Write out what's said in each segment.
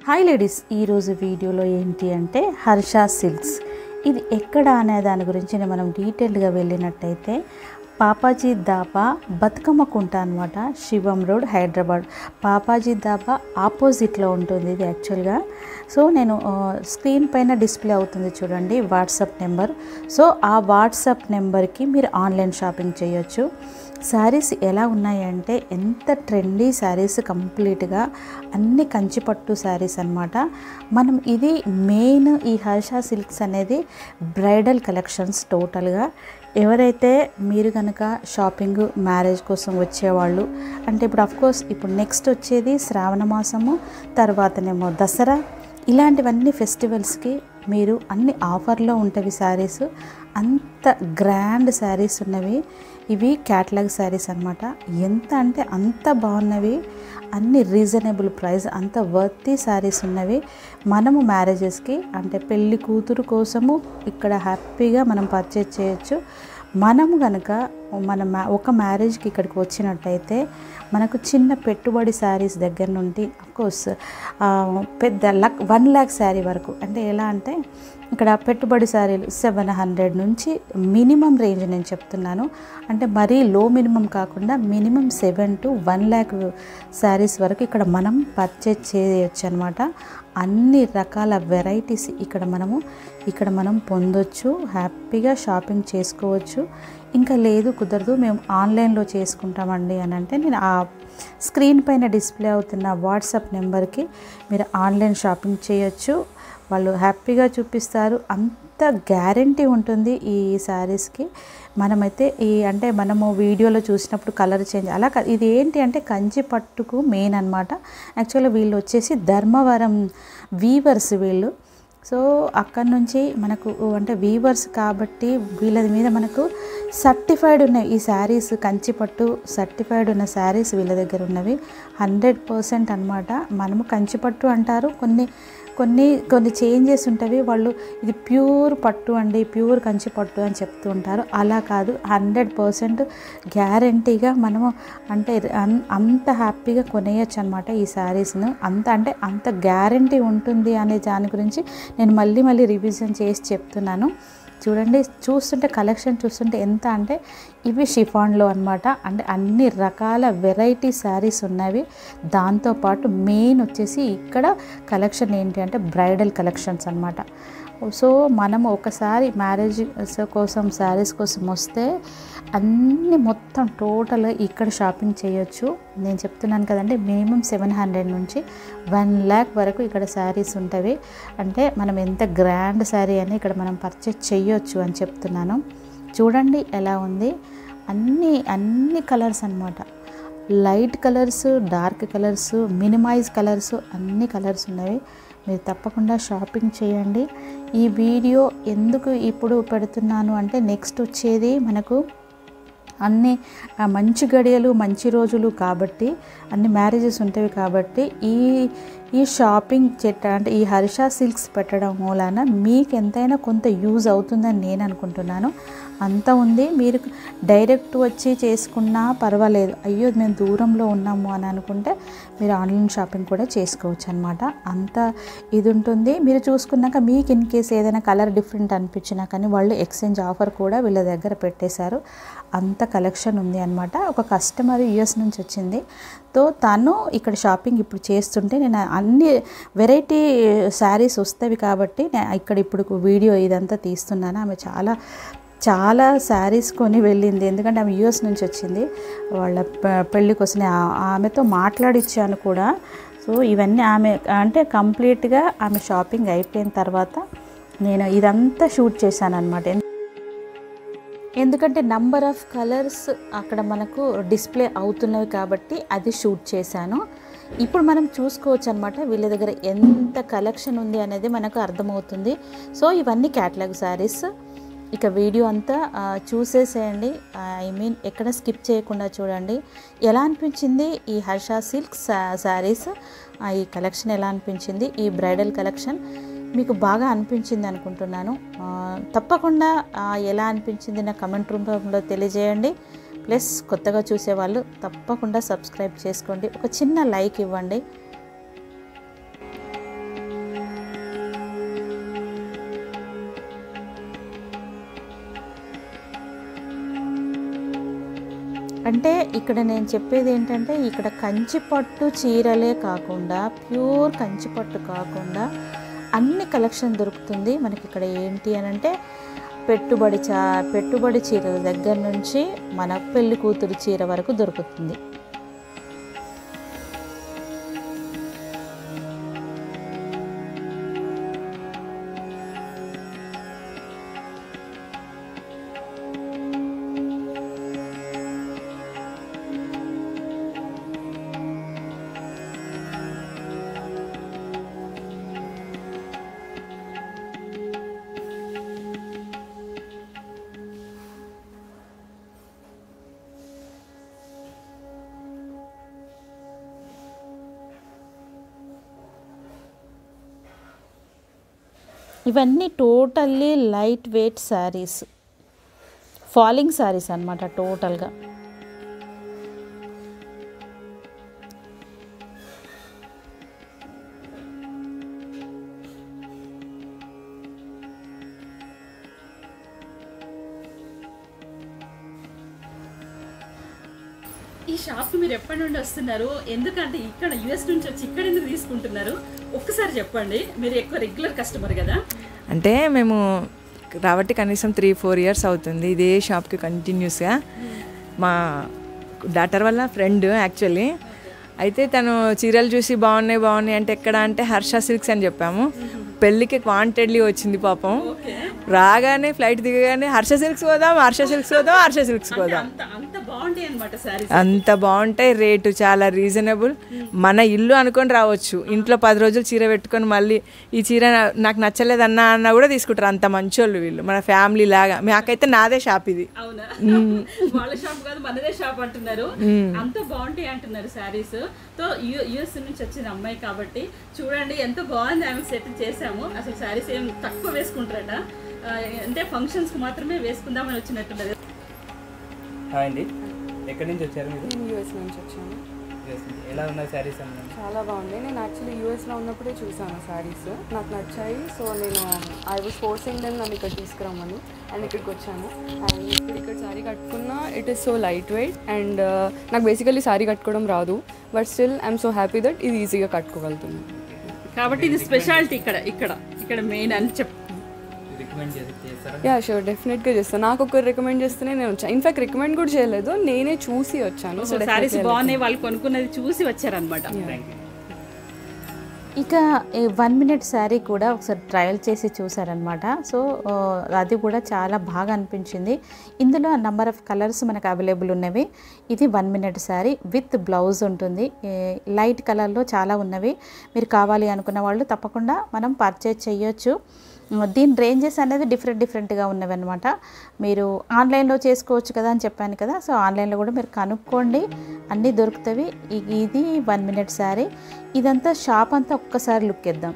Hi ladies, ఈరోజు వీడియోలో ఏంటి అంటే హర్ష సిల్క్స్ ఇది ఎక్కడ అనే దాని గురించి మనం డీటెయిల్గా వెళ్ళినట్టయితే పాపాజీ దాబా బతుకమ్మ కుంట అనమాట. శివం రోడ్, హైదరాబాద్. పాపాజీ దాబా ఆపోజిట్లో ఉంటుంది ఇది యాక్చువల్గా. సో నేను స్క్రీన్ పైన డిస్ప్లే అవుతుంది చూడండి వాట్సాప్ నెంబర్. సో ఆ వాట్సాప్ నెంబర్కి మీరు ఆన్లైన్ షాపింగ్ చేయొచ్చు. శారీస్ ఎలా ఉన్నాయంటే ఎంత ట్రెండీ శారీస్, కంప్లీట్గా అన్ని కంచిపట్టు శారీస్ అనమాట. మనం ఇది మెయిన్ ఈ హర్ష సిల్క్స్ అనేది బ్రైడల్ కలెక్షన్స్ టోటల్గా. ఎవరైతే మీరు కనుక షాపింగ్ మ్యారేజ్ కోసం వచ్చేవాళ్ళు అంటే ఇప్పుడు అఫ్కోర్స్ ఇప్పుడు నెక్స్ట్ వచ్చేది శ్రావణ మాసము, తర్వాతనేమో దసరా, ఇలాంటివన్నీ ఫెస్టివల్స్కి మీరు అన్ని ఆఫర్లో ఉంటవి శారీస్. అంత గ్రాండ్ శారీస్ ఉన్నవి ఇవి, క్యాటలాగ్ శారీస్ అనమాట. ఎంత అంటే అంత బాగున్నవి, అన్ని రీజనబుల్ ప్రైస్, అంత వర్తీ శారీస్ ఉన్నవి. మనము మ్యారేజెస్కి అంటే పెళ్ళి కూతురు కోసము ఇక్కడ హ్యాపీగా మనం పర్చేజ్ చేయొచ్చు. మనము కనుక ఒక మ్యారేజ్కి ఇక్కడికి వచ్చినట్టయితే మనకు చిన్న పెట్టుబడి శారీస్ దగ్గర నుండి అఫ్కోర్స్ పెద్ద 1 lakh శారీ వరకు, అంటే ఎలా అంటే ఇక్కడ పెట్టుబడి శారీలు 700 నుంచి మినిమం రేంజ్ నేను చెప్తున్నాను. అంటే మరీ లో మినిమం కాకుండా మినిమం 7 to 1 lakh శారీస్ వరకు ఇక్కడ మనం పర్చేజ్ చేయొచ్చు అనమాట. అన్ని రకాల వెరైటీస్ ఇక్కడ మనం పొందొచ్చు, హ్యాపీగా షాపింగ్ చేసుకోవచ్చు. ఇంకా లేదు కుదరదు మేము ఆన్లైన్లో చేసుకుంటామండి అని అంటే నేను ఆ స్క్రీన్ పైన డిస్ప్లే అవుతున్న వాట్సాప్ నెంబర్కి మీరు ఆన్లైన్ షాపింగ్ చేయొచ్చు. వాళ్ళు హ్యాపీగా చూపిస్తారు. అంత గ్యారంటీ ఉంటుంది ఈ శారీస్కి. మనమైతే అంటే మనము వీడియోలో చూసినప్పుడు కలర్ చేంజ్ అలా ఇది ఏంటి అంటే కంచి పట్టుకు మెయిన్ అనమాట. యాక్చువల్గా వీళ్ళు వచ్చేసి ధర్మవరం వీవర్స్ వీళ్ళు. సో అక్కడ నుంచి మనకు అంటే వీవర్స్ కాబట్టి వీళ్ళ మీద మనకు సర్టిఫైడ్ ఉన్నాయి ఈ శారీస్. కంచిపట్టు సర్టిఫైడ్ ఉన్న శారీస్ వీళ్ళ దగ్గర ఉన్నవి 100% అనమాట. మనము కంచిపట్టు అంటారు, కొన్ని చేంజెస్ ఉంటాయి. వాళ్ళు ఇది ప్యూర్ పట్టు అండి, ప్యూర్ కంచి పట్టు అని చెప్తూ ఉంటారు. అలా కాదు, 100% గ్యారంటీగా మనము అంటే అంత హ్యాపీగా కొనేయచ్చు అనమాట ఈ శారీస్ను. అంత గ్యారంటీ ఉంటుంది అనే దాని గురించి నేను మళ్ళీ రివిజన్ చేసి చెప్తున్నాను. చూడండి, కలెక్షన్ చూస్తుంటే ఎంత అంటే ఇవి షిఫాన్లో అనమాట. అంటే అన్ని రకాల వెరైటీ శారీస్ ఉన్నవి. దాంతోపాటు మెయిన్ వచ్చేసి ఇక్కడ కలెక్షన్ ఏంటి అంటే బ్రైడల్ కలెక్షన్స్ అనమాట. సో మనము ఒకసారి మ్యారేజ్ కోసం శారీస్ కోసం వస్తే అన్నీ మొత్తం టోటల్గా ఇక్కడ షాపింగ్ చేయొచ్చు. నేను చెప్తున్నాను కదండి, మినిమం 700 నుంచి 1 lakh వరకు ఇక్కడ శారీస్ ఉంటాయి. అంటే మనం ఎంత గ్రాండ్ శారీ అని ఇక్కడ మనం పర్చేజ్ చేయొచ్చు అని చెప్తున్నాను. చూడండి ఎలా ఉంది, అన్ని కలర్స్ అనమాట. Light colours, dark colours, minimise colours, అన్ని కలర్స్ ఉన్నవి. మీరు తప్పకుండా షాపింగ్ చేయండి. ఈ వీడియో ఎందుకు ఇప్పుడు పెడుతున్నాను అంటే నెక్స్ట్ వచ్చేది మనకు అన్ని మంచి గడియలు, మంచి రోజులు కాబట్టి, అన్ని మ్యారేజెస్ ఉంటాయి కాబట్టి ఈ షాపింగ్ అంటే ఈ హర్ష సిల్క్స్ పెట్టడం మూలాన మీకు ఎంతైనా కొంత యూజ్ అవుతుందని నేను అనుకుంటున్నాను. అంత ఉంది. మీరు డైరెక్ట్ వచ్చి చేసుకున్నా పర్వాలేదు. అయ్యో మేము దూరంలో ఉన్నాము అని అనుకుంటే మీరు ఆన్లైన్ షాపింగ్ కూడా చేసుకోవచ్చు అనమాట. అంత ఇది ఉంటుంది. మీరు చూసుకున్నాక మీకు ఇన్ కేస్ ఏదైనా కలర్ డిఫరెంట్ అనిపించినా కానీ వాళ్ళు ఎక్స్చేంజ్ ఆఫర్ కూడా వీళ్ళ దగ్గర పెట్టేశారు. అంత కలెక్షన్ ఉంది అనమాట. ఒక కస్టమర్ US నుంచి వచ్చింది. తను ఇక్కడ షాపింగ్ ఇప్పుడు చేస్తుంటే నేను అన్ని వెరైటీ శారీస్ వస్తాయి కాబట్టి నేను ఇక్కడ ఇప్పుడు వీడియో ఇదంతా తీస్తున్నాను. ఆమె చాలా శారీస్ కొని వెళ్ళింది. ఎందుకంటే ఆమె US నుంచి వచ్చింది. వాళ్ళ పెళ్ళి కోసం ఆమెతో మాట్లాడిచ్చాను కూడా. సో ఇవన్నీ ఆమె అంటే కంప్లీట్గా ఆమె షాపింగ్ అయిపోయిన తర్వాత నేను ఇదంతా షూట్ చేశాను అనమాట. ఎందుకంటే నంబర్ ఆఫ్ కలర్స్ అక్కడ మనకు డిస్ప్లే అవుతున్నవి కాబట్టి అది షూట్ చేశాను. ఇప్పుడు మనం చూసుకోవచ్చు అనమాట వీళ్ళ దగ్గర ఎంత కలెక్షన్ ఉంది అనేది మనకు అర్థమవుతుంది. సో ఇవన్నీ క్యాటలాగ్ శారీస్. ఇక వీడియో అంతా చూసేసేయండి. ఎక్కడ స్కిప్ చేయకుండా చూడండి. ఎలా అనిపించింది ఈ హర్ష సిల్క్స్ శారీస్, ఈ కలెక్షన్ ఎలా అనిపించింది, ఈ బ్రైడల్ కలెక్షన్ మీకు బాగా అనిపించింది అనుకుంటున్నాను. తప్పకుండా ఎలా అనిపించింది నా కమెంట్ రూపంలో తెలియజేయండి. ప్లస్ కొత్తగా చూసేవాళ్ళు తప్పకుండా సబ్స్క్రైబ్ చేసుకోండి. ఒక చిన్న లైక్ ఇవ్వండి. అంటే ఇక్కడ నేను చెప్పేది ఏంటంటే ఇక్కడ కంచిపట్టు చీరలే కాకుండా ప్యూర్ కంచిపట్టు కాకుండా అన్ని కలెక్షన్ దొరుకుతుంది మనకి ఇక్కడ. ఏంటి అని అంటే పెట్టుబడి చీరల దగ్గర నుంచి మన పెళ్లి కూతురు చీర వరకు దొరుకుతుంది. ఇవన్నీ totally light weight saris, falling saris అన్నమాట టోటల్గా. ఈ షాప్కి మీరు ఎప్పటి నుండి వస్తున్నారు? ఎందుకంటే ఇక్కడ యుఎస్ నుంచి వచ్చి ఇక్కడ ఎందుకు తీసుకుంటున్నారు? ఒక్కసారి చెప్పండి. మీరు ఎక్కువ రెగ్యులర్ కస్టమర్ కదా? అంటే మేము రాబట్టి కనీసం 3-4 ఇయర్స్ అవుతుంది ఇదే షాప్కి కంటిన్యూస్గా. మా డాటర్ వల్ల ఫ్రెండ్ యాక్చువల్లీ. అయితే తను చీరలు చూసి బాగున్నాయి అంటే ఎక్కడ అంటే హర్ష సిల్క్స్ అని చెప్పాము. పెళ్ళికి వాంటెడ్లీ వచ్చింది పాపం. రాగానే ఫ్లైట్ దిగగానే హర్ష సిల్క్స్ పోదాం. అంత బాగుంటాయి. రేటు చాలా రీజనబుల్. మన ఇల్లు అనుకొని రావచ్చు. ఇంట్లో 10 రోజులు చీర పెట్టుకొని మళ్ళీ ఈ చీర నాకు నచ్చలేదన్నా అన్నా కూడా తీసుకుంటారు. అంత మంచోళ్ళు వీళ్ళు, మన ఫ్యామిలీ లాగా. మాకైతే నాదే షాప్ ఇది. వాళ్ళ షాప్ కాదు మనదే షాప్ అంటున్నారు. అంత బాగుంటాయి అంటున్నారు శారీస్. తో యుఎస్ నుంచి వచ్చిన అమ్మాయి కాబట్టి చూడండి ఎంత బాగుంది. ఆమె సెట్ చేసాము. అసలు శారీస్ ఏం తక్కువ వేసుకుంటారట. అంటే ఫంక్షన్స్కి మాత్రమే వేసుకుందామని వచ్చినట్టున్నది. హాయ్ అండి, ఎక్కడి నుంచి వచ్చారు మీరు? నేను యూఎస్ నుంచి వచ్చాను. ఎలా ఉన్నాయి శారీస్ అన్నీ? చాలా బాగుంది. నేను యాక్చువల్లీ యూఎస్లో ఉన్నప్పుడే చూసాను శారీస్, నాకు నచ్చాయి. సో నేను ఐ వాజ్ ఫోర్సింగ్ దెమ్ నన్ను ఇక్కడ తీసుకురమ్మని అండ్ ఇక్కడికి వచ్చాను. అండ్ ఇక్కడ శారీ కట్టుకున్నా it is so light weight and నాకు బేసికలీ శారీ కట్టుకోవడం రాదు. But still I'm so happy that ఇది ఈజీగా కట్టుకోగలుగుతున్నాను. కాబట్టి ఇది స్పెషాలిటీ ఇక్కడ మెయిన్ అని యా షూర్, డెఫినెట్గా చేస్తాను. నాకు ఒకరు రికమెండ్ చేస్తేనే నేను వచ్చాను. ఇన్ఫాక్ట్ రికమెండ్ కూడా చేయలేదు, నేనే చూసి వచ్చాను. సో శారీస్ బాగున్నాయి, వాళ్ళు కొనుక్కున్నది చూసి వచ్చారనమాట. ఇక 1 మినిట్ శారీ కూడా ఒకసారి ట్రయల్ చేసి చూసారనమాట. సో అది కూడా చాలా బాగా అనిపించింది. ఇందులో నంబర్ ఆఫ్ కలర్స్ మనకు అవైలబుల్ ఉన్నవి. ఇది 1 మినిట్ శారీ విత్ బ్లౌజ్ ఉంటుంది. లైట్ కలర్లో చాలా ఉన్నవి. మీరు కావాలి అనుకున్న వాళ్ళు తప్పకుండా మనం పర్చేజ్ చేయొచ్చు. దీని రేంజెస్ అనేది డిఫరెంట్గా ఉన్నవి అనమాట. మీరు ఆన్లైన్లో చేసుకోవచ్చు కదా అని చెప్పాను కదా. సో ఆన్లైన్లో కూడా మీరు కనుక్కోండి, అన్నీ దొరుకుతాయి. ఇది 1 మినిట్ శారీ. ఇదంతా షాప్ అంతా ఒక్కసారి లుక్ ఇద్దాం.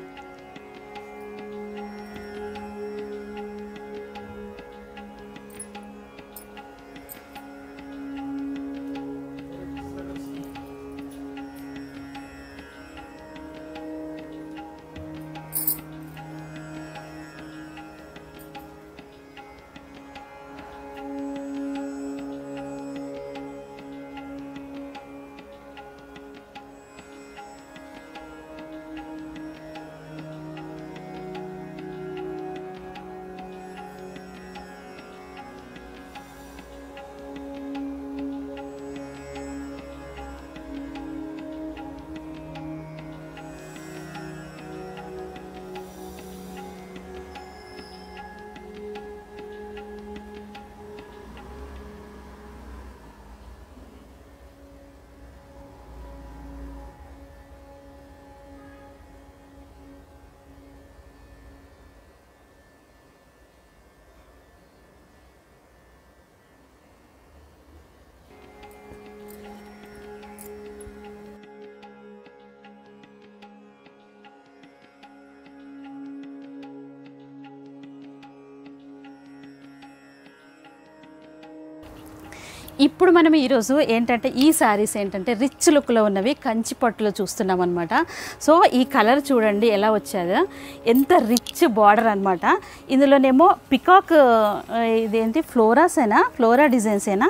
ఇప్పుడు మనం ఈరోజు ఏంటంటే ఈ శారీస్ ఏంటంటే రిచ్ లుక్లో ఉన్నవి కంచి పట్టులో చూస్తున్నాం అనమాట. సో ఈ కలర్ చూడండి ఎలా వచ్చాదో, ఎంత రిచ్ బార్డర్ అనమాట. ఇందులోనేమో పికాక్ ఇదేంటి ఫ్లోరాసేనా, ఫ్లోరా డిజైన్సేనా,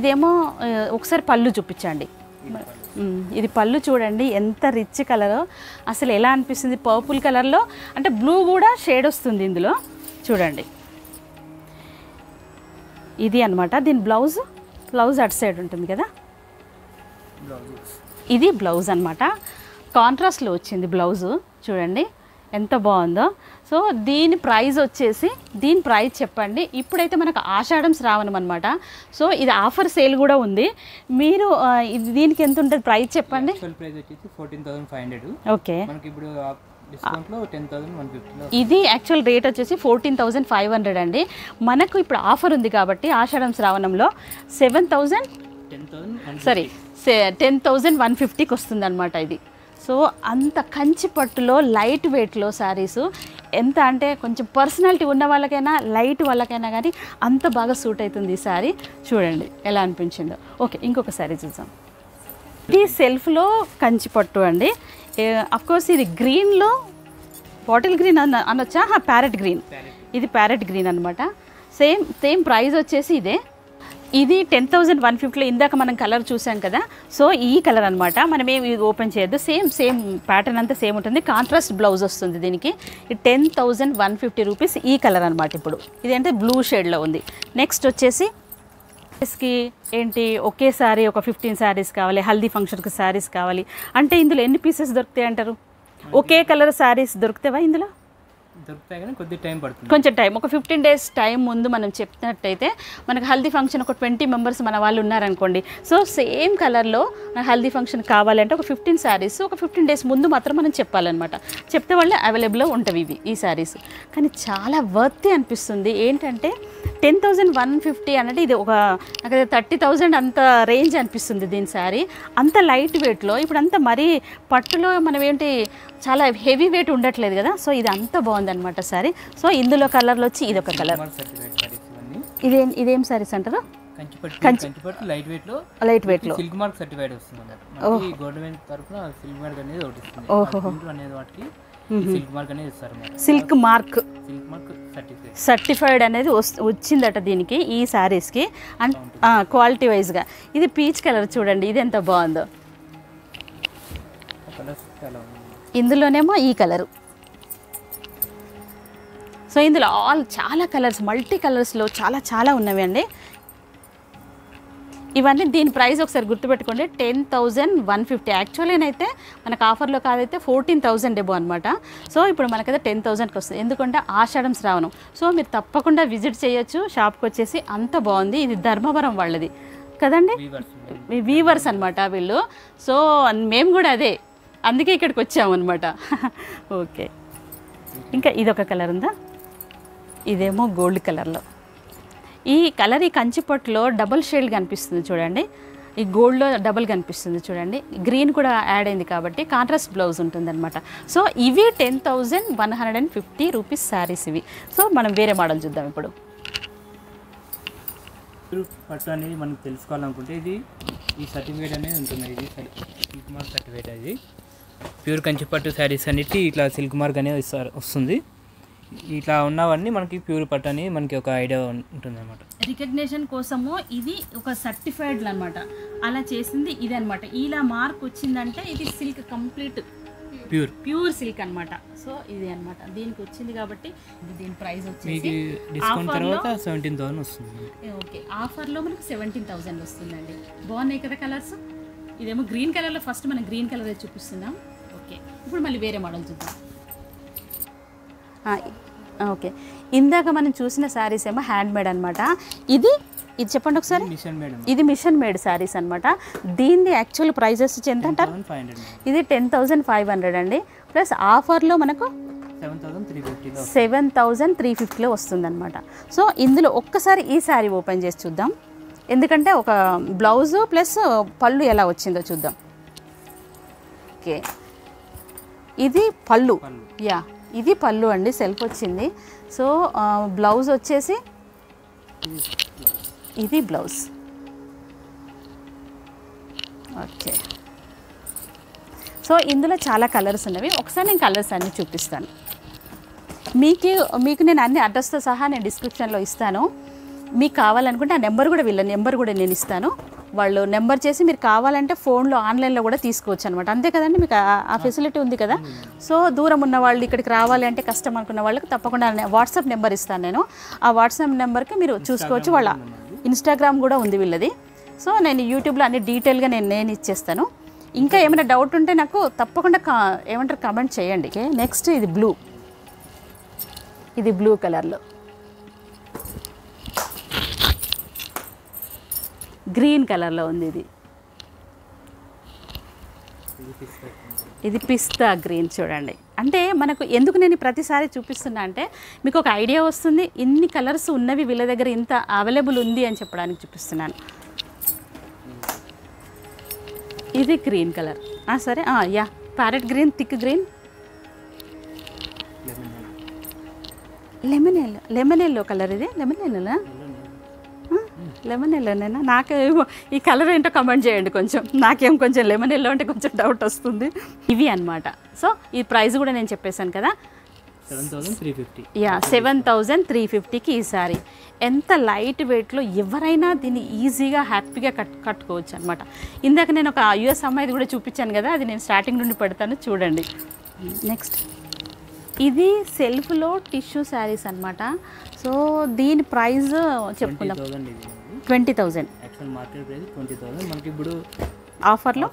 ఇదేమో ఒకసారి పళ్ళు చూపించండి. ఇది పళ్ళు చూడండి ఎంత రిచ్ కలర్, అసలు ఎలా అనిపిస్తుంది పర్పుల్ కలర్లో, అంటే బ్లూ కూడా షేడ్ వస్తుంది ఇందులో చూడండి. ఇది అనమాట దీని బ్లౌజ్ అటు సైడ్ ఉంటుంది కదా, ఇది బ్లౌజ్ అనమాట. కాంట్రాస్ట్లో వచ్చింది బ్లౌజు చూడండి ఎంత బాగుందో. సో దీని ప్రైస్ వచ్చేసి, దీని ప్రైస్ చెప్పండి. ఇప్పుడైతే మనకు ఆషాఢం శ్రావణం అనమాట. సో ఇది ఆఫర్ సేల్ కూడా ఉంది. మీరు దీనికి ఎంత ఉంటుంది ప్రైస్ చెప్పండి. ప్రైస్ వచ్చేసి 14,500. ఓకే, మనకి ఇప్పుడు డిస్కౌంట్లో 10,150. ఇది యాక్చువల్ రేట్ వచ్చేసి 14,500 అండి. మనకు ఇప్పుడు ఆఫర్ ఉంది కాబట్టి ఆషాఢం శ్రావణంలో 10,150కి వస్తుంది అనమాట ఇది. సో అంత కంచి పట్టులో లైట్ వెయిట్లో శారీస్, ఎంత అంటే కొంచెం పర్సనాలిటీ ఉన్న వాళ్ళకైనా లైట్ వాళ్ళకైనా కానీ అంత బాగా సూట్ అవుతుంది ఈ శారీ. చూడండి ఎలా అనిపించిందో. ఓకే, ఇంకొక శారీ చూద్దాం. ఇది సెల్ఫ్లో కంచి పట్టు అండి. అఫ్కోర్స్ ఇది గ్రీన్లో బాటిల్ గ్రీన్ అనొచ్చా, ప్యారెట్ గ్రీన్. ఇది ప్యారెట్ గ్రీన్ అనమాట. సేమ్ ప్రైస్ వచ్చేసి ఇదే. ఇది 10,150లో ఇందాక మనం కలర్ చూసాం కదా, సో ఈ కలర్ అనమాట. మనం ఏమి ఓపెన్ చేయొద్దు, సేమ్ ప్యాటర్న్ అంతా సేమ్ ఉంటుంది. కాంట్రాస్ట్ బ్లౌజ్ వస్తుంది దీనికి. ఈ 10,150 రూపీస్ ఈ కలర్ అనమాట. ఇప్పుడు ఇదేంటే బ్లూ షేడ్లో ఉంది. నెక్స్ట్ వచ్చేసి ఏంటి ఒకేసారి ఒక 15 శారీస్ కావాలి, హల్దీ ఫంక్షన్కి శారీస్ కావాలి అంటే ఇందులో ఎన్ని పీసెస్ దొరుకుతాయి అంటారు? ఒకే కలర్ శారీస్ దొరుకుతావా ఇందులో? దొరుకుతాయి కానీ కొద్ది టైం పడుతుంది. కొంచెం టైం, ఒక 15 days టైం ముందు మనం చెప్పినట్టయితే మనకు హల్దీ ఫంక్షన్ ఒక 20 మెంబర్స్ మన వాళ్ళు ఉన్నారనుకోండి. సో సేమ్ కలర్లో నాకు హల్దీ ఫంక్షన్ కావాలంటే ఒక 15 శారీస్ ఒక 15 days ముందు మాత్రం మనం చెప్పాలన్నమాట. చెప్తే వాళ్ళే అవైలబుల్లో ఉంటవి ఈ శారీస్. కానీ చాలా వర్తీ అనిపిస్తుంది. ఏంటంటే 10,150 అంటే ఇది ఒక నాకు 30,000 అంత రేంజ్ అనిపిస్తుంది దీని శారీ. అంత లైట్ వెయిట్లో, ఇప్పుడు అంతా మరీ పట్టులో మనం ఏంటి చాలా హెవీ వెయిట్ ఉండట్లేదు కదా. సో ఇది అంత బాగుందన్నమాట శారీ. సో ఇందులో కలర్లు వచ్చి ఇది ఒక కలర్. ఇదేం శారీస్ అంటారు? కంచిపట్టు లైట్ వెయిట్ లో సిల్క్ మార్క్ సర్టిఫైడ్ వస్తుంది. మనకి గవర్నమెంట్ తరపున సిల్క్ మార్క్ అనేది ఒకటి వస్తుంది. ఓహో, అనేది వాటికి సిల్క్ మార్క్ అనేది ఇస్తారు. సిల్క్ మార్క్ సర్టిఫైడ్ అనేది వచ్చిందట దీనికి, ఈ శారీస్కి. అండ్ క్వాలిటీ వైజ్గా ఇది పీచ్ కలర్ చూడండి, ఇది ఎంత బాగుందో. ఇందులోనేమో ఈ కలరు. సో ఇందులో చాలా కలర్స్, మల్టీ కలర్స్లో చాలా ఉన్నవి అండి ఇవన్నీ. దీని ప్రైస్ ఒకసారి గుర్తుపెట్టుకోండి, 10,150. యాక్చువల్లీ అయితే మనకు ఆఫర్లో కాదైతే 14,000 ఎబో అనమాట. సో ఇప్పుడు మనకైతే 10,000కి వస్తుంది, ఎందుకంటే ఆషాఢం శ్రావణం. సో మీరు తప్పకుండా విజిట్ చేయొచ్చు షాప్కి వచ్చేసి. అంత బాగుంది. ఇది ధర్మవరం వాళ్ళది కదండి, వీవర్స్ అనమాట వీళ్ళు. సో మేము కూడా అదే, అందుకే ఇక్కడికి వచ్చామన్నమాట. ఓకే, ఇంకా ఇదొక కలర్ ఉందా, ఇదేమో గోల్డ్ కలర్లో. ఈ కలర్ ఈ కంచిపట్టులో డబుల్ షేడ్ కనిపిస్తుంది చూడండి, ఈ గోల్డ్లో డబుల్ కనిపిస్తుంది చూడండి. గ్రీన్ కూడా యాడ్ అయింది కాబట్టి కాంట్రాస్ట్ బ్లౌజ్ ఉంటుందన్నమాట. సో ఇవి 10,150 రూపీస్ శారీస్ ఇవి. సో మనం వేరే మోడల్ చూద్దాం ఇప్పుడు. పట్టు అనేది మనం తెలుసుకోవాలనుకుంటే ఇది ఈ సర్టిఫికేట్ అనేది ఉంటుంది. ఇది సిల్క్ మార్క్ సర్టిఫికేట్. అది ప్యూర్ కంచిపట్టు శారీస్ అన్నిటి ఇట్లా సిల్క్ మార్క్ అనేది వస్తుంది. ఇట్లా ఉన్నవన్నీ మనకి ప్యూర్ పట్టు అని మనకి ఒక ఐడియా ఉంటుంది అనమాట. రికగ్నేషన్ కోసము ఇది ఒక సర్టిఫైడ్ అనమాట. అలా చేసింది ఇది అనమాట. ఇలా మార్క్ వచ్చిందంటే ఇది సిల్క్ కంప్లీట్ ప్యూర్ సిల్క్ అనమాట. సో ఇది అనమాట దీనికి వచ్చింది కాబట్టి ఇది దీని ప్రైస్ వచ్చేసి డిస్కౌంట్ తర్వాత 17,000 వస్తుంది. ఓకే, ఆఫర్లో మనకు 17,000 వస్తుందండి. బాగున్నాయి కదా కలర్స్. ఇదేమో గ్రీన్ కలర్లో, ఫస్ట్ మనం గ్రీన్ కలర్ చూపిస్తున్నాం. ఓకే, ఇప్పుడు మళ్ళీ వేరే మోడల్ చూద్దాం. ఓకే, ఇందాక మనం చూసిన శారీస్ ఏమో హ్యాండ్ మేడ్ అనమాట. ఇది చెప్పండి ఒకసారి. ఇది మిషన్ మేడ్ శారీస్ అనమాట. దీన్ని యాక్చువల్ ప్రైజెస్ ఎంత అంటారు? ఇది 10,500 అండి. ప్లస్ ఆఫర్లో మనకు 7,350లో వస్తుందన్నమాట. సో ఇందులో ఒక్కసారి ఈ శారీ ఓపెన్ చేసి చూద్దాం, ఎందుకంటే ఒక బ్లౌజు ప్లస్ పళ్ళు ఎలా వచ్చిందో చూద్దాం. ఓకే, ఇది పళ్ళు. యా, ఇది పళ్ళు అండి, సెల్ఫ్ వచ్చింది. సో బ్లౌజ్ వచ్చేసి ఇది బ్లౌజ్. ఓకే, సో ఇందులో చాలా కలర్స్ ఉన్నవి. ఒకసారి నేను కలర్స్ అన్నీ చూపిస్తాను మీకు నేను అన్ని అడ్రస్తో సహా నేను డిస్క్రిప్షన్లో ఇస్తాను. మీకు కావాలనుకుంటే ఆ నెంబర్ కూడా వీళ్ళ నెంబర్ కూడా నేను ఇస్తాను. వాళ్ళు నెంబర్ చేసి మీరు కావాలంటే ఫోన్లో ఆన్లైన్లో కూడా తీసుకోవచ్చు అనమాట. అంతే కదండి, మీకు ఆ ఫెసిలిటీ ఉంది కదా. సో దూరం ఉన్న వాళ్ళు ఇక్కడికి రావాలి అంటే కష్టం అనుకున్న వాళ్ళకి తప్పకుండా వాట్సాప్ నెంబర్ ఇస్తాను నేను. ఆ వాట్సాప్ నెంబర్కి మీరు చూసుకోవచ్చు. వాళ్ళ ఇన్స్టాగ్రామ్ కూడా ఉంది వీళ్ళది. సో నేను యూట్యూబ్లో అన్ని డీటెయిల్గా నేను ఇచ్చేస్తాను. ఇంకా ఏమైనా డౌట్ ఉంటే నాకు తప్పకుండా ఏమంటారు కామెంట్ చేయండి. ఓకే, నెక్స్ట్ ఇది బ్లూ. ఇది బ్లూ కలర్లో, గ్రీన్ కలర్లో ఉంది. ఇది పిస్తా గ్రీన్. చూడండి, అంటే మనకు ఎందుకు నేను ప్రతిసారి చూపిస్తున్నా అంటే మీకు ఒక ఐడియా వస్తుంది. ఇన్ని కలర్స్ ఉన్నవి వీళ్ళ దగ్గర, ఇంత అవైలబుల్ ఉంది అని చెప్పడానికి చూపిస్తున్నాను. ఇది గ్రీన్ కలర్. సరే, yeah, parrot green, thick green, lemon yellow colour. ఇది లెమన్ ఎల్లోనేనా? నాకేమో ఈ కలర్ ఏంటో కమెంట్ చేయండి కొంచెం. నాకేం కొంచెం లెమన్ ఎల్లో అంటే కొంచెం డౌట్ వస్తుంది. ఇవి అన్నమాట. సో ఈ ప్రైస్ కూడా నేను చెప్పేశాను కదా, 7,350. యా, 7,350కి ఈ సారీ. ఎంత లైట్ వెయిట్లో ఎవరైనా దీన్ని ఈజీగా హ్యాపీగా కట్టుకోవచ్చు అనమాట. ఇందాక నేను ఒక యుఎస్ అమ్మాయిది కూడా చూపించాను కదా, అది నేను స్టార్టింగ్ నుండి పెడతాను చూడండి. నెక్స్ట్ ఇది సెల్ఫ్లో టిష్యూ శారీస్ అనమాట. సో దీని ప్రైస్ చెప్పుకుందాం, 20,000. Actual market price 20,000. మనకి ఇప్పుడు ఆఫర్లో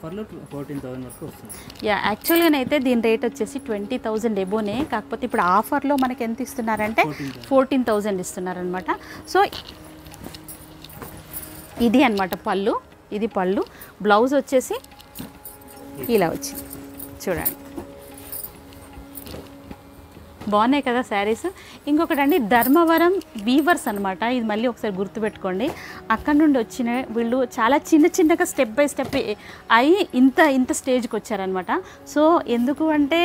14,000 వరకు వస్తుంది. యా, యాక్చువల్గా అయితే దీని రేట్ వచ్చేసి 20,000 ఎబోనే. కాకపోతే ఇప్పుడు ఆఫర్లో మనకి ఎంత ఇస్తున్నారంటే 14,000 ఇస్తున్నారనమాట. సో ఇది అనమాట పళ్ళు. ఇది పళ్ళు. బ్లౌజ్ వచ్చేసి ఇలా వచ్చింది చూడండి. బాగున్నాయి కదా శారీస్. ఇంకొకటి అండి, ధర్మవరం వీవర్స్ అనమాట. ఇది మళ్ళీ ఒకసారి గుర్తుపెట్టుకోండి. అక్కడ నుండి వచ్చిన వీళ్ళు చాలా చిన్నగా స్టెప్ బై స్టెప్ అయ్యి ఇంత స్టేజ్కి వచ్చారనమాట. సో ఎందుకు అంటే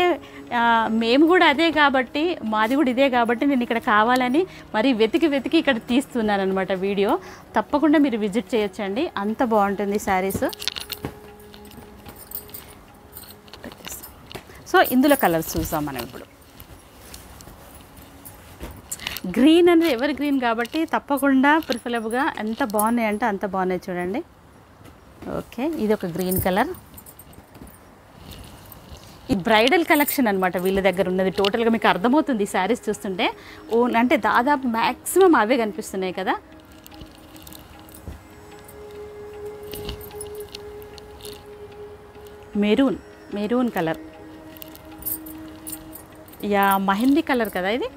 మేము కూడా అదే కాబట్టి, మాది కూడా ఇదే కాబట్టి నేను ఇక్కడ కావాలని మరి వెతికి ఇక్కడ తీస్తున్నాను అనమాట వీడియో. తప్పకుండా మీరు విజిట్ చేయొచ్చండి, అంత బాగుంటుంది శారీస్. సో ఇందులో కలర్స్ చూసాం మనం ఇప్పుడు. గ్రీన్ అనేది ఎవర్ గ్రీన్ కాబట్టి తప్పకుండా ప్రిఫరబుల్గా ఎంత బాగున్నాయి అంటే అంత బాగున్నాయి చూడండి. ఓకే, ఇది ఒక గ్రీన్ కలర్. ఈ బ్రైడల్ కలెక్షన్ అనమాట వీళ్ళ దగ్గర ఉన్నది. టోటల్గా మీకు అర్థమవుతుంది ఈ శారీస్ చూస్తుంటే. అంటే దాదాపు మ్యాక్సిమం అవే కనిపిస్తున్నాయి కదా. Maroon colour. Yeah, mehndi colour కదా ఇది.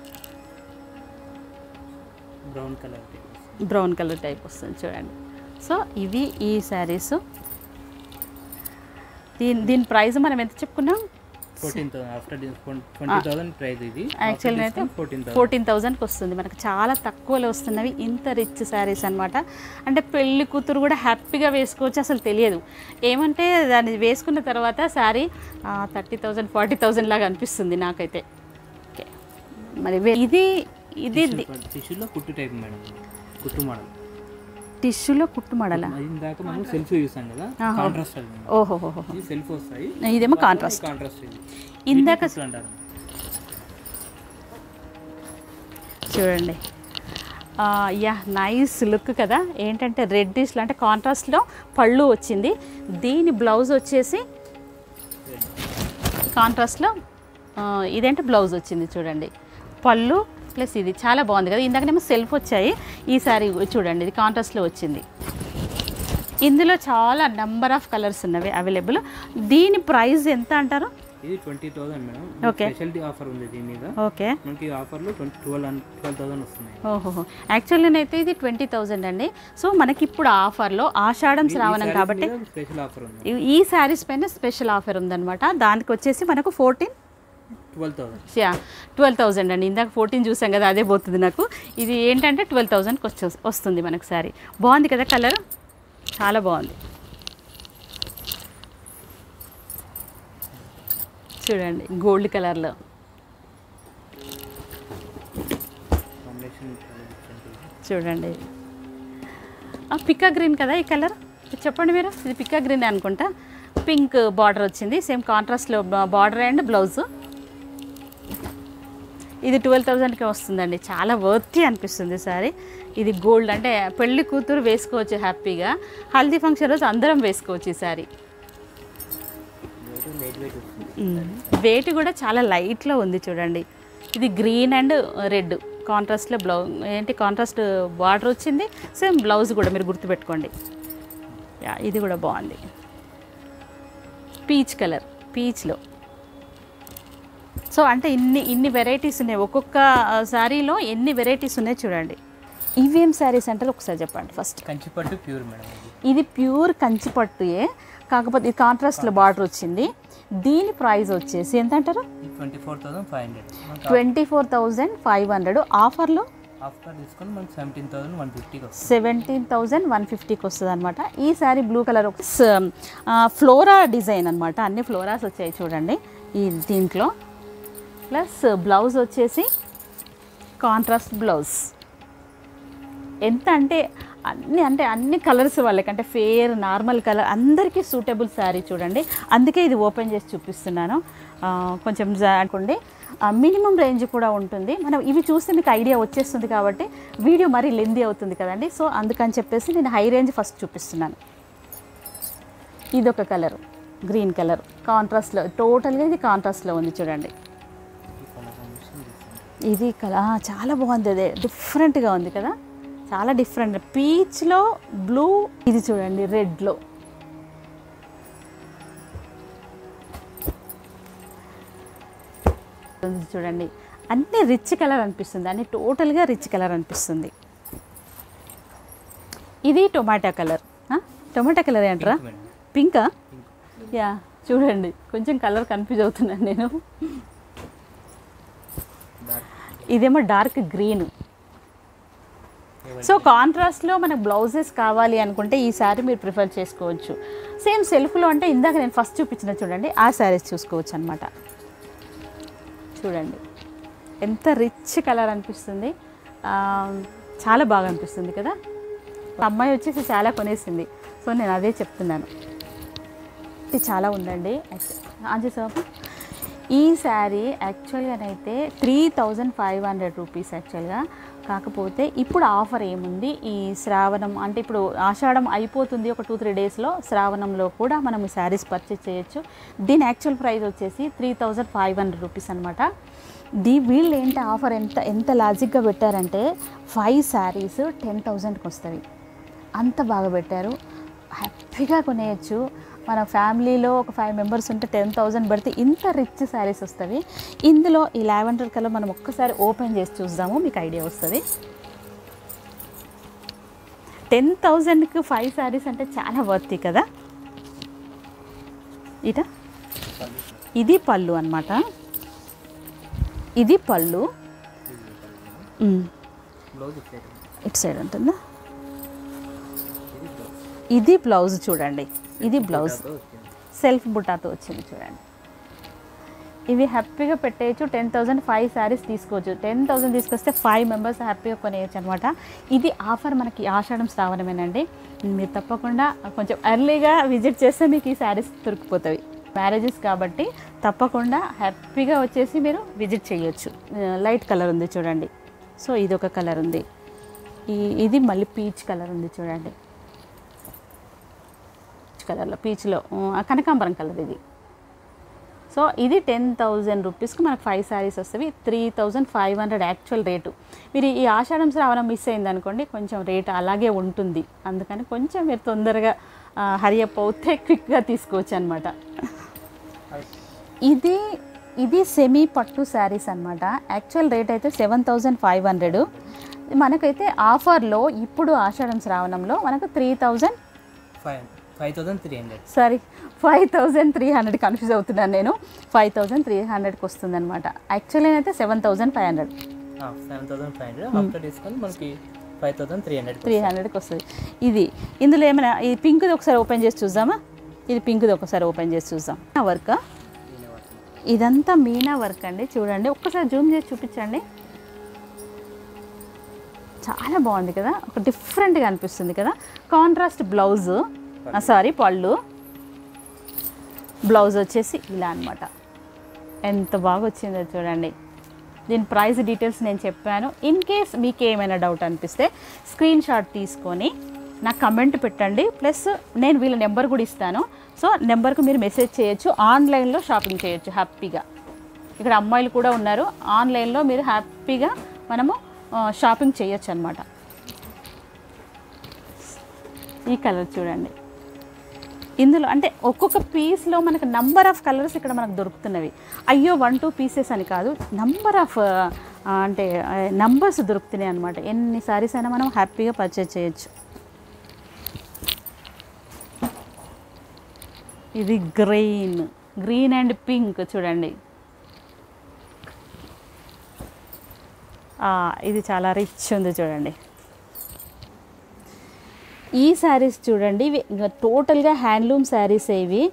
బ్రౌన్ కలర్ టైప్ వస్తుంది చూడండి. సో ఇవి ఈ శారీస్. దీని ప్రైస్ మనం ఎంత చెప్పుకున్నాం? 14,000 ప్రైస్. ఇది యాక్చువల్గా అయితే 14,000కి వస్తుంది. మనకు చాలా తక్కువలో వస్తున్నవి. ఇంత రిచ్ శారీస్ అనమాట. అంటే పెళ్లి కూతురు కూడా హ్యాపీగా వేసుకోవచ్చు, అసలు తెలియదు. ఏమంటే దాన్ని వేసుకున్న తర్వాత శారీ 30,000 40,000 లాగా అనిపిస్తుంది నాకైతే. ఓకే, మరి ఇది టిష్యూలో కుట్టు టైప్ మేడం, కుట్టు మోడల్. టిష్యూలో కుట్టు మోడలా? ఇందాక మనం సెల్ఫ్ చూసాం కదా, కాంట్రాస్ట్. ఓహో, ఇది సెల్ఫ్ వస్తాయి, ఇదేమో కాంట్రాస్ట్. ఇది ఇందాక అంటారు చూడండి. యా, నైస్ లుక్ కదా. ఏంటంటే రెడ్డిష్లో అంటే కాంట్రాస్ట్లో పళ్ళు వచ్చింది. దీని బ్లౌజ్ వచ్చేసి కాంట్రాస్ట్లో ఇదేంటే బ్లౌజ్ వచ్చింది చూడండి. పళ్ళు ప్లస్ ఇది చాలా బాగుంది కదా. ఇందాకనేమో సెల్ఫ్ వచ్చాయి, ఈసారి చూడండి ఇది కాంట్రాస్ట్లో వచ్చింది. ఇందులో చాలా నెంబర్ ఆఫ్ కలర్స్ ఉన్నవి అవైలబుల్. దీని ప్రైస్ ఎంత అంటారు? ఇది 20,000 మేడం. ఓకే, స్పెషాలిటీ ఆఫర్ ఉంది దీని మీద. ఓకే, మనకి ఆఫర్లో 12,000 వస్తున్నాయి. ఓహో, యాక్చువల్లీ అయితే ఇది 20,000 అండి. సో మనకి ఇప్పుడు ఆఫర్లో ఆషాఢం శ్రావణం కాబట్టి స్పెషల్ ఆఫర్ ఉంది. ఈ శారీస్ పైన స్పెషల్ ఆఫర్ ఉందన్నమాట. దానికి వచ్చేసి మనకు 12,000 అండి. ఇందాక 14 చూసాం కదా, అదే పోతుంది నాకు. ఇది ఏంటంటే 12,000కి వస్తుంది మనకు శారీ. బాగుంది కదా కలర్, చాలా బాగుంది చూడండి. గోల్డ్ కలర్లో చూడండి. పికా గ్రీన్ కదా ఈ కలర్, చెప్పండి మీరు. ఇది పికా గ్రీన్ అనుకుంటా. పింక్ బార్డర్ వచ్చింది, సేమ్ కాంట్రాస్ట్లో బార్డర్ అండ్ బ్లౌజ్. ఇది 12,000కి వస్తుందండి. చాలా వర్తీ అనిపిస్తుంది సారీ. ఇది గోల్డ్ అంటే పెళ్లి కూతురు వేసుకోవచ్చు హ్యాపీగా. హల్దీ ఫంక్షన్ రోజు అందరం వేసుకోవచ్చు ఈ సారీ. వెయిట్ కూడా చాలా లైట్లో ఉంది చూడండి. ఇది గ్రీన్ అండ్ రెడ్ కాంట్రాస్ట్లో కాంట్రాస్ట్ బార్డర్ వచ్చింది. సేమ్ బ్లౌజ్ కూడా మీరు గుర్తుపెట్టుకోండి. ఇది కూడా బాగుంది. Peach colour, పీచ్లో. సో అంటే ఇన్ని వెరైటీస్ ఉన్నాయి. ఒక్కొక్క శారీలో ఎన్ని వెరైటీస్ ఉన్నాయి చూడండి. ఇవేం శారీస్ అంటారు ఒకసారి చెప్పండి ఫస్ట్. కంచిపట్టు ప్యూర్ మేడం. ఇది ప్యూర్ కంచిపట్టుయే, కాకపోతే ఇది కాంట్రాస్ట్లో బార్డర్ వచ్చింది. దీని ప్రైస్ వచ్చేసి ఎంత అంటారు? 24,500. 24,500. ఆఫర్లో ఆఫ్టర్ డిస్కౌంట్ మనకి 17,150కి వస్తుంది. 17,150కి వస్తుంది అనమాట. ఈ sari blue colour flora design అనమాట. అన్ని ఫ్లోరాస్ వచ్చాయి చూడండి ఈ దీంట్లో. ప్లస్ బ్లౌజ్ వచ్చేసి కాంట్రాస్ట్ బ్లౌజ్. ఎంత అంటే అన్ని కలర్స్ వాళ్ళకి, అంటే ఫేర్ నార్మల్ కలర్ అందరికీ సూటబుల్ శారీ చూడండి. అందుకే ఇది ఓపెన్ చేసి చూపిస్తున్నాను. కొంచెం అనుకోండి మినిమం రేంజ్ కూడా ఉంటుంది. మనం ఇవి చూస్తే మీకు ఐడియా వచ్చేస్తుంది కాబట్టి వీడియో మరీ లెందీ అవుతుంది కదండి. సో అందుకని చెప్పేసి నేను హై రేంజ్ ఫస్ట్ చూపిస్తున్నాను. ఇదొక కలర్, గ్రీన్ కలర్ కాంట్రాస్ట్లో, టోటల్గా ఇది కాంట్రాస్ట్లో ఉంది చూడండి. ఇది కలర్ చాలా బాగుంది. అదే డిఫరెంట్గా ఉంది కదా, చాలా డిఫరెంట్. పీచ్లో బ్లూ, ఇది చూడండి రెడ్లో. చూడండి అన్నీ రిచ్ కలర్ అనిపిస్తుంది, అన్నీ టోటల్గా రిచ్ కలర్ అనిపిస్తుంది. ఇది టొమాటో కలర్. టొమాటో కలర్ ఏంట్రా? పింకా? యా చూడండి కొంచెం కలర్ కన్ఫ్యూజ్ అవుతున్నాను నేను. ఇదేమో డార్క్ గ్రీన్. సో కాంట్రాస్ట్లో మనకు బ్లౌజెస్ కావాలి అనుకుంటే ఈ శారీ మీరు ప్రిఫర్ చేసుకోవచ్చు. సేమ్ సెల్ఫ్లో అంటే ఇందాక నేను ఫస్ట్ చూపించిన చూడండి ఆ శారీస్ చూసుకోవచ్చు అనమాట. చూడండి ఎంత రిచ్ కలర్ అనిపిస్తుంది, చాలా బాగా అనిపిస్తుంది కదా. అమ్మాయి వచ్చేసి చాలా కొనేసింది, సో నేను అదే చెప్తున్నాను. ఇది చాలా ఉందండి. ఆంజేసాబు ఈ శారీ యాక్చువల్గానైతే 3,500 రూపీస్ యాక్చువల్గా. కాకపోతే ఇప్పుడు ఆఫర్ ఏముంది, ఈ శ్రావణం అంటే ఇప్పుడు ఆషాఢం అయిపోతుంది ఒక 2-3 డేస్లో, శ్రావణంలో కూడా మనం ఈ శారీస్ పర్చేస్ చేయొచ్చు. దీని యాక్చువల్ ప్రైస్ వచ్చేసి 3,500 రూపీస్ అనమాట. వీళ్ళు ఏంటి ఆఫర్ ఎంత లాజిక్గా పెట్టారంటే 5 శారీస్ 10,000కి వస్తుంది. అంత బాగా పెట్టారు, హ్యాపీగా కొనేయచ్చు. మన ఫ్యామిలీలో ఒక 5 మెంబర్స్ ఉంటే 10,000 పెడితే ఇంత రిచ్ శారీస్ వస్తుంది. ఇందులో ఈ లావెండర్ కలర్ మనం ఒక్కసారి ఓపెన్ చేసి చూద్దాము, మీకు ఐడియా వస్తుంది. 10,000కి 5 శారీస్ అంటే చాలా వర్తీ కదా. ఇది పళ్ళు అనమాట, ఇది పళ్ళు. ఇటు సైడ్ ఉంటుందా? ఇది బ్లౌజ్ చూడండి, ఇది బ్లౌజ్ సెల్ఫ్ బుటాతో వచ్చింది చూడండి. ఇవి హ్యాపీగా పెట్టేయచ్చు. 10,000 5 శారీస్ తీసుకోవచ్చు. 10,000 తీసుకొస్తే 5 మెంబర్స్ హ్యాపీగా కొనేయచ్చు అనమాట. ఇది ఆఫర్ మనకి ఆషాఢం శ్రావణమేనండి. మీరు తప్పకుండా కొంచెం ఎర్లీగా విజిట్ చేస్తే మీకు ఈ శారీస్ దొరికిపోతాయి. మ్యారేజెస్ కాబట్టి తప్పకుండా హ్యాపీగా వచ్చేసి మీరు విజిట్ చేయొచ్చు. లైట్ కలర్ ఉంది చూడండి. సో ఇది ఒక కలర్ ఉంది, ఇది మళ్ళీ పీచ్ కలర్ ఉంది చూడండి. కలర్లో పీచ్లో కనకాంబరం కలర్ ఇది. సో ఇది 10,000 రూపీస్కి మనకు 5 శారీస్ వస్తాయి. 3,500 యాక్చువల్ రేటు. మీరు ఈ ఆషాఢం శ్రావణం మిస్ అయింది అనుకోండి, కొంచెం రేట్ అలాగే ఉంటుంది. అందుకని కొంచెం మీరు తొందరగా హరియప్ అవుతే క్విక్గా తీసుకోవచ్చు అనమాట. ఇది సెమీ పట్టు శారీస్ అనమాట. యాక్చువల్ రేట్ అయితే 7,500. మనకైతే ఆఫర్లో ఇప్పుడు ఆషాఢం శ్రావణంలో మనకు 5,300. సారీ 5,300 కన్ఫ్యూజ్ అవుతున్నాను నేను. 5,300కి వస్తుంది అనమాట. యాక్చువల్లీ అయితే 7,500. 7,500 ఆఫ్టర్ డిస్కౌంట్ మనకి 5,300కి వస్తుంది. ఇందులో ఏమైనా ఈ పింక్ది ఒకసారి ఓపెన్ చేసి చూద్దామా? ఇది పింక్ది ఒకసారి ఓపెన్ చేసి చూద్దాం. వర్క్ ఇదంతా మీనా వర్క్ అండి. చూడండి ఒక్కసారి జూమ్ చేసి చూపించండి. చాలా బాగుంది కదా, ఒక డిఫరెంట్గా అనిపిస్తుంది కదా. కాంట్రాస్ట్ బ్లౌజ్, సారీ పళ్ళు, బ్లౌజ్ వచ్చేసి ఇలా అనమాట. ఎంత బాగా వచ్చిందో చూడండి. దీని ప్రైస్ డీటెయిల్స్ నేను చెప్పాను. ఇన్ కేస్ మీకు ఏమైనా డౌట్ అనిపిస్తే స్క్రీన్ షాట్ తీసుకొని నాకు కమెంట్ పెట్టండి. ప్లస్ నేను వీళ్ళ నెంబర్ కూడా ఇస్తాను. సో నెంబర్కు మీరు మెసేజ్ చేయొచ్చు, ఆన్లైన్లో షాపింగ్ చేయొచ్చు హ్యాపీగా. ఇక్కడ అమ్మాయిలు కూడా ఉన్నారు, ఆన్లైన్లో మీరు హ్యాపీగా మనము షాపింగ్ చేయొచ్చు అనమాట. ఈ కలర్ చూడండి. ఇందులో అంటే ఒక్కొక్క పీస్లో మనకు నంబర్ ఆఫ్ కలర్స్ ఇక్కడ మనకు దొరుకుతున్నవి. అయ్యో 1-2 పీసెస్ అని కాదు, నంబర్ ఆఫ్ అంటే నంబర్స్ దొరుకుతున్నాయి అనమాట. ఎన్ని సారీస్ అయినా మనం హ్యాపీగా పర్చేజ్ చేయొచ్చు. ఇది గ్రీన్ అండ్ పింక్ చూడండి. ఇది చాలా రిచ్ ఉంది చూడండి. ఈ శారీస్ చూడండి, ఇవి టోటల్గా హ్యాండ్లూమ్ శారీస్. ఇవి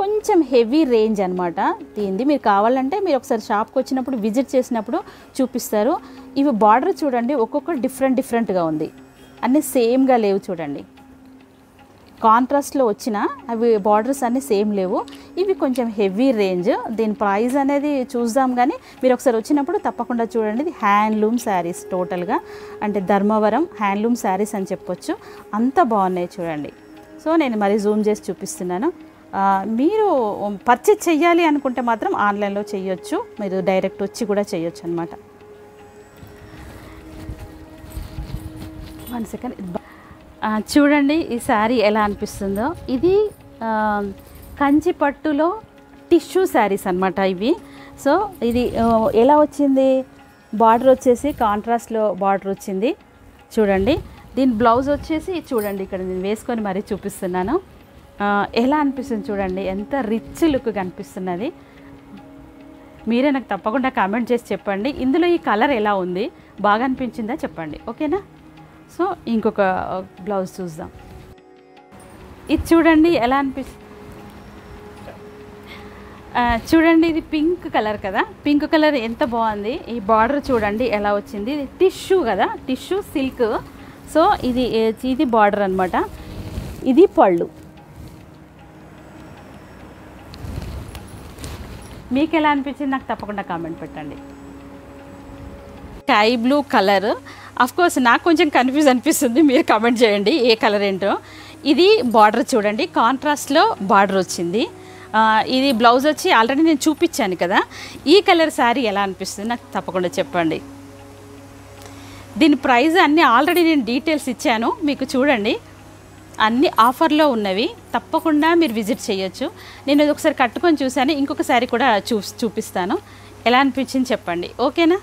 కొంచెం హెవీ రేంజ్ అనమాట దీనిది. మీరు కావాలంటే మీరు ఒకసారి షాప్కి వచ్చినప్పుడు విజిట్ చేసినప్పుడు చూపిస్తారు. ఇవి బార్డర్ చూడండి, ఒక్కొక్కటి డిఫరెంట్గా ఉంది, అన్నీ సేమ్గా లేవు చూడండి. కాంట్రాస్ట్లో వచ్చిన అవి బార్డర్స్ అన్నీ సేమ్ లేవు. ఇవి కొంచెం హెవీ రేంజ్. దీని ప్రైస్ అనేది చూద్దాం, కానీ మీరు ఒకసారి వచ్చినప్పుడు తప్పకుండా చూడండి. ఇది హ్యాండ్లూమ్ శారీస్ టోటల్గా, అంటే ధర్మవరం హ్యాండ్లూమ్ శారీస్ అని చెప్పొచ్చు. అంత బాగున్నాయి చూడండి. సో నేను మరి జూమ్ చేసి చూపిస్తున్నాను. మీరు పర్చేజ్ చెయ్యాలి అనుకుంటే మాత్రం ఆన్లైన్లో చేయొచ్చు, మీరు డైరెక్ట్ వచ్చి కూడా చేయొచ్చు అనమాట. 1 సెకండ్. చూడండి ఈ శారీ ఎలా అనిపిస్తుందో. ఇది కంచి పట్టులో టిష్యూ శారీస్ అనమాట ఇవి. సో ఇది ఎలా వచ్చింది, బార్డర్ వచ్చేసి కాంట్రాస్ట్లో బార్డర్ వచ్చింది చూడండి. దీని బ్లౌజ్ వచ్చేసి చూడండి, ఇక్కడ నేను వేసుకొని మరీ చూపిస్తున్నాను. ఎలా అనిపిస్తుంది చూడండి, ఎంత రిచ్ లుక్ కనిపిస్తున్నది. మీరే నాకు తప్పకుండా కామెంట్ చేసి చెప్పండి. ఇందులో ఈ కలర్ ఎలా ఉంది, బాగా అనిపించిందా చెప్పండి, ఓకేనా. సో ఇంకొక బ్లౌజ్ చూద్దాం. ఇది చూడండి ఎలా అనిపిస్తుంది. చూడండి ఇది పింక్ కలర్ కదా, పింక్ కలర్ ఎంత బాగుంది. ఈ బార్డర్ చూడండి ఎలా వచ్చింది. ఇది టిష్యూ కదా, టిష్యూ సిల్క్. సో ఇది బార్డర్ అనమాట. ఇది పళ్ళు. మీకు ఎలా అనిపించింది నాకు తప్పకుండా కామెంట్ పెట్టండి. Sky blue colour. కోర్స్ నాకు కొంచెం కన్ఫ్యూజ్ అనిపిస్తుంది, మీరు కామెంట్ చేయండి ఏ కలర్ ఏంటో. ఇది బార్డర్ చూడండి, కాంట్రాస్ట్లో బార్డర్ వచ్చింది. ఇది బ్లౌజ్ వచ్చి ఆల్రెడీ నేను చూపించాను కదా. ఈ కలర్ శారీ ఎలా అనిపిస్తుంది నాకు తప్పకుండా చెప్పండి. దీని ప్రైస్ అన్నీ ఆల్రెడీ నేను డీటెయిల్స్ ఇచ్చాను మీకు, చూడండి అన్ని ఆఫర్లో ఉన్నవి. తప్పకుండా మీరు విజిట్ చేయొచ్చు. నేను ఇది ఒకసారి కట్టుకొని చూశాను, ఇంకొక శారీ కూడా చూపిస్తాను. ఎలా అనిపించింది చెప్పండి, ఓకేనా.